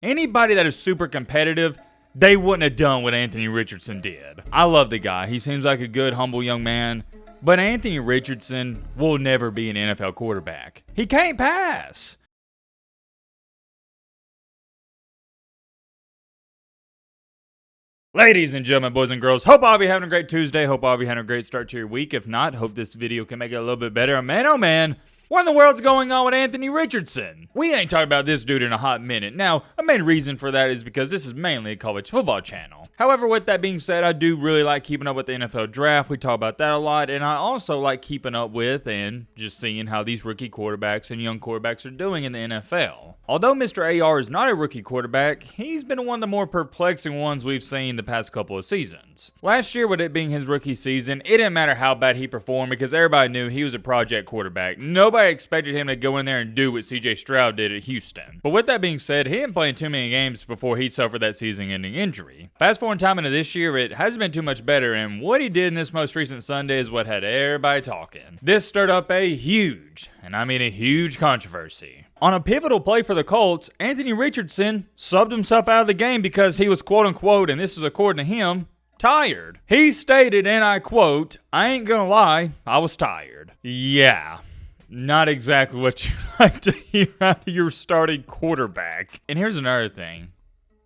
Anybody that is super competitive, they wouldn't have done what Anthony Richardson did. I love the guy. He seems like a good, humble young man. But Anthony Richardson will never be an NFL quarterback. He can't pass. Ladies and gentlemen, boys and girls, hope all of you having a great Tuesday. Hope all of you having a great start to your week. If not, hope this video can make it a little bit better. Man, oh man, what in the world's going on with Anthony Richardson? We ain't talking about this dude in a hot minute. Now, a main reason for that is because this is mainly a college football channel. However, with that being said, I do really like keeping up with the NFL draft. We talk about that a lot, and I also like keeping up with and just seeing how these rookie quarterbacks and young quarterbacks are doing in the NFL. Although Mr. AR is not a rookie quarterback, he's been one of the more perplexing ones we've seen the past couple of seasons. Last year, with it being his rookie season, it didn't matter how bad he performed because everybody knew he was a project quarterback. Nobody expected him to go in there and do what CJ Stroud did at Houston. But with that being said, he didn't play in too many games before he suffered that season-ending injury. Fast forward time into this year, it hasn't been too much better, and what he did in this most recent Sunday is what had everybody talking. This stirred up a huge, and I mean a huge controversy. On a pivotal play for the Colts, Anthony Richardson subbed himself out of the game because he was quote-unquote, and this is according to him, tired. He stated, and I quote, "I ain't gonna lie, I was tired." Yeah. Not exactly what you like to hear out of your starting quarterback. And here's another thing.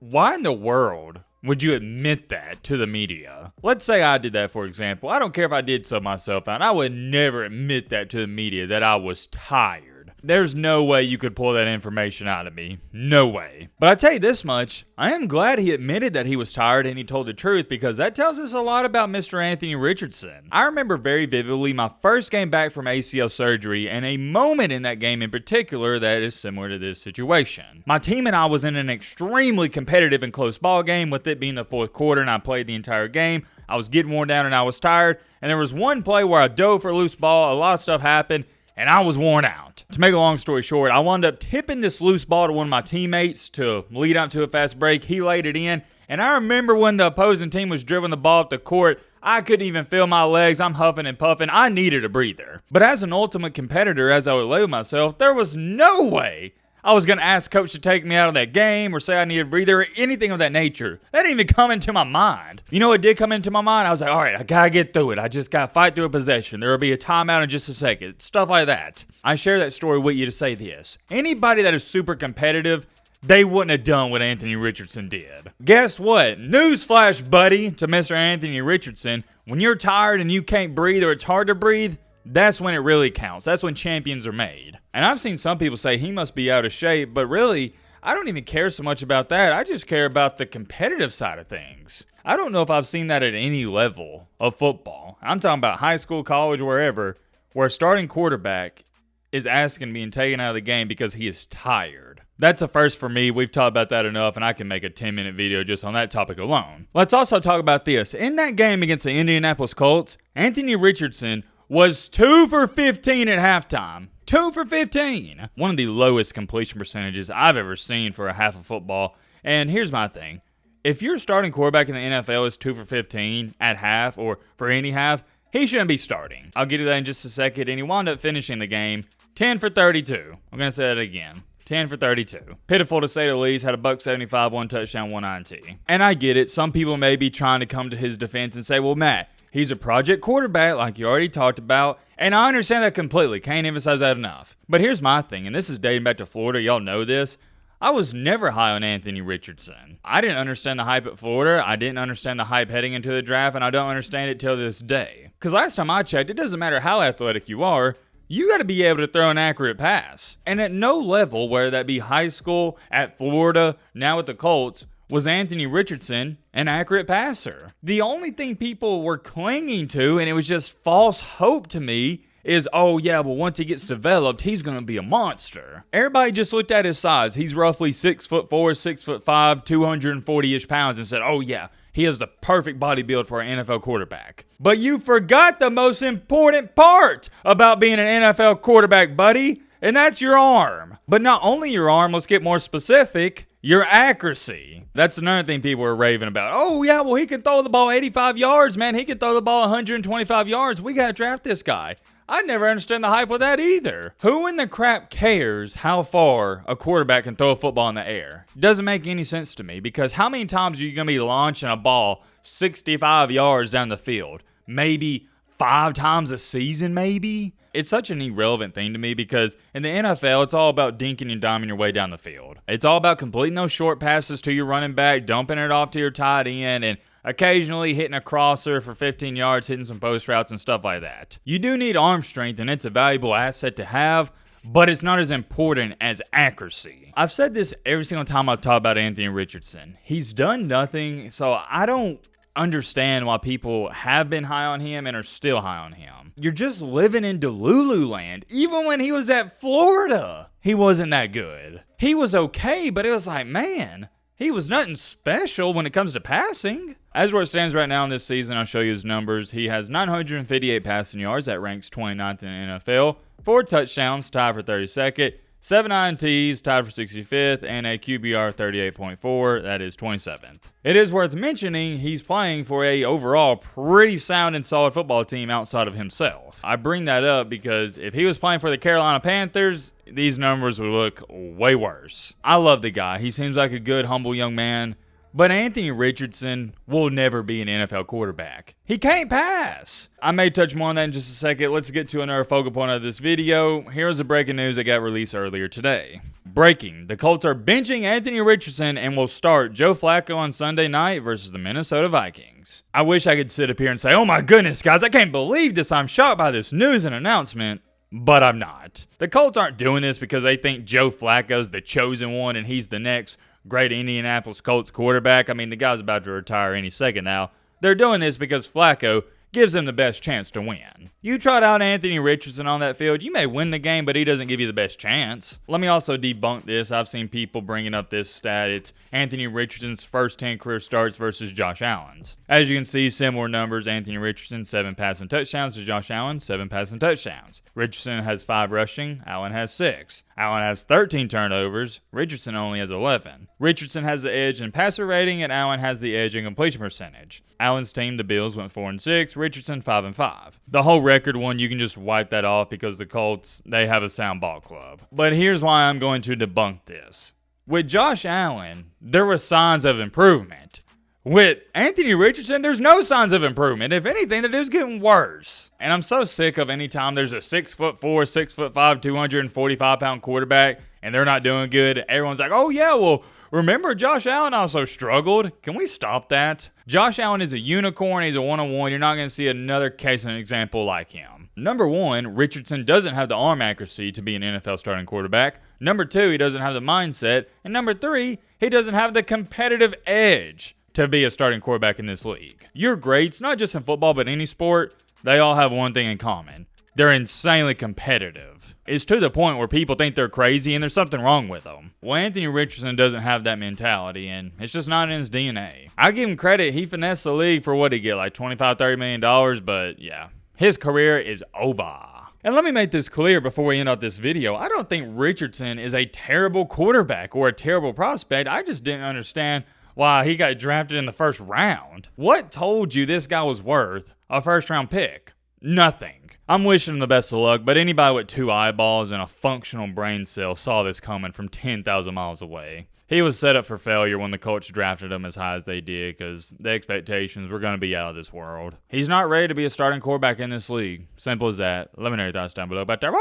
Why in the world would you admit that to the media? Let's say I did that, for example. I don't care if I did sub myself out. I would never admit that to the media, that I was tired. There's no way you could pull that information out of me. No way. But I tell you this much, I am glad he admitted that he was tired and he told the truth because that tells us a lot about Mr. Anthony Richardson. I remember very vividly my first game back from ACL surgery and a moment in that game in particular that is similar to this situation. My team and I was in an extremely competitive and close ball game, with it being the fourth quarter, and I played the entire game. I was getting worn down and I was tired, and there was one play where I dove for a loose ball, a lot of stuff happened, and I was worn out. To make a long story short, I wound up tipping this loose ball to one of my teammates to lead out to a fast break. He laid it in, and I remember when the opposing team was dribbling the ball up the court, I couldn't even feel my legs. I'm huffing and puffing. I needed a breather. But as an ultimate competitor, as I would label myself, there was no way I was going to ask coach to take me out of that game or say I needed a breather or anything of that nature. That didn't even come into my mind. You know what did come into my mind? I was like, all right, I got to get through it. I just got to fight through a possession. There will be a timeout in just a second. Stuff like that. I share that story with you to say this. Anybody that is super competitive, they wouldn't have done what Anthony Richardson did. Guess what? Newsflash, buddy, to Mr. Anthony Richardson. When you're tired and you can't breathe or it's hard to breathe, that's when it really counts. That's when champions are made. And I've seen some people say he must be out of shape, but really, I don't even care so much about that. I just care about the competitive side of things. I don't know if I've seen that at any level of football. I'm talking about high school, college, wherever, where a starting quarterback is asking to be taken out of the game because he is tired. That's a first for me. We've talked about that enough, and I can make a 10-minute video just on that topic alone. Let's also talk about this. In that game against the Indianapolis Colts, Anthony Richardson was 2 for 15 at halftime. 2 for 15. One of the lowest completion percentages I've ever seen for a half of football. And here's my thing. If your starting quarterback in the NFL is 2 for 15 at half or for any half, he shouldn't be starting. I'll get to that in just a second. And he wound up finishing the game 10 for 32. I'm going to say that again. 10 for 32. Pitiful to say the least. Had a $175, 1 touchdown, 1 INT. And I get it. Some people may be trying to come to his defense and say, well, Matt, he's a project quarterback like you already talked about. And I understand that completely. Can't emphasize that enough. But here's my thing, and this is dating back to Florida. Y'all know this. I was never high on Anthony Richardson. I didn't understand the hype at Florida. I didn't understand the hype heading into the draft, and I don't understand it till this day. Because last time I checked, it doesn't matter how athletic you are, you got to be able to throw an accurate pass. And at no level, whether that be high school, at Florida, now with the Colts, was Anthony Richardson an accurate passer. The only thing people were clinging to, and it was just false hope to me, is, oh yeah, well once he gets developed, he's going to be a monster. Everybody just looked at his size. He's roughly 6'4", 6'5", 240-ish pounds and said, oh yeah, he has the perfect body build for an NFL quarterback. But you forgot the most important part about being an NFL quarterback, buddy, and that's your arm. But not only your arm, let's get more specific, your accuracy. That's another thing people are raving about. Oh, yeah, well, he can throw the ball 85 yards, man. He can throw the ball 125 yards. We got to draft this guy. I never understand the hype with that either. Who in the crap cares how far a quarterback can throw a football in the air? It doesn't make any sense to me, because how many times are you going to be launching a ball 65 yards down the field? Maybe 5 times a season, maybe? It's such an irrelevant thing to me, because in the NFL, it's all about dinking and diming your way down the field. It's all about completing those short passes to your running back, dumping it off to your tight end, and occasionally hitting a crosser for 15 yards, hitting some post routes and stuff like that. You do need arm strength, and it's a valuable asset to have, but it's not as important as accuracy. I've said this every single time I've talked about Anthony Richardson. He's done nothing, so I don't understand why people have been high on him and are still high on him. You're just living in Delulu land. Even when he was at Florida, he wasn't that good. He was okay, but it was like, man, he was nothing special when it comes to passing. As where it stands right now in this season, I'll show you his numbers. He has 958 passing yards. That ranks 29th in the NFL. 4 touchdowns, tied for 32nd. 7 INTs, tied for 65th, and a QBR 38.4, that is 27th. It is worth mentioning he's playing for a overall pretty sound and solid football team outside of himself. I bring that up because if he was playing for the Carolina Panthers, these numbers would look way worse. I love the guy. He seems like a good, humble young man. But Anthony Richardson will never be an NFL quarterback. He can't pass. I may touch more on that in just a second. Let's get to another focal point of this video. Here's the breaking news that got released earlier today. Breaking. The Colts are benching Anthony Richardson and will start Joe Flacco on Sunday night versus the Minnesota Vikings. I wish I could sit up here and say, oh my goodness, guys, I can't believe this. I'm shocked by this news and announcement. But I'm not. The Colts aren't doing this because they think Joe Flacco's the chosen one and he's the next great Indianapolis Colts quarterback. I mean, the guy's about to retire any second now. They're doing this because Flacco gives them the best chance to win. You trot out Anthony Richardson on that field, you may win the game, but he doesn't give you the best chance. Let me also debunk this. I've seen people bringing up this stat. It's Anthony Richardson's first 10 career starts versus Josh Allen's. As you can see, similar numbers. Anthony Richardson, 7 passing touchdowns to Josh Allen, 7 passing touchdowns. Richardson has 5 rushing, Allen has 6. Allen has 13 turnovers, Richardson only has 11. Richardson has the edge in passer rating, and Allen has the edge in completion percentage. Allen's team, the Bills, went 4-6, Richardson 5-5. The whole record one, you can just wipe that off because the Colts, they have a sound ball club. But here's why I'm going to debunk this. With Josh Allen, there were signs of improvement. With Anthony Richardson, there's no signs of improvement. If anything, the dude's getting worse. And I'm so sick of any time there's a 6'4", 6'5", 245-pound quarterback and they're not doing good. Everyone's like, oh yeah, well, remember Josh Allen also struggled? Can we stop that? Josh Allen is a unicorn. He's a one-on-one. You're not going to see another case and example like him. Number 1, Richardson doesn't have the arm accuracy to be an NFL starting quarterback. Number 2, he doesn't have the mindset. And number 3, he doesn't have the competitive edge to be a starting quarterback in this league. Your greats, not just in football, but any sport, they all have one thing in common. They're insanely competitive. It's to the point where people think they're crazy and there's something wrong with them. Well, Anthony Richardson doesn't have that mentality, and it's just not in his DNA. I give him credit. He finessed the league for what he get, like $25-30 million, but yeah, his career is over. And let me make this clear before we end out this video. I don't think Richardson is a terrible quarterback or a terrible prospect. I just didn't understand why he got drafted in the first round. What told you this guy was worth a first-round pick? Nothing. I'm wishing him the best of luck, but anybody with 2 eyeballs and a functional brain cell saw this coming from 10,000 miles away. He was set up for failure when the Colts drafted him as high as they did because the expectations were going to be out of this world. He's not ready to be a starting quarterback in this league. Simple as that. Let me know your thoughts down below about that.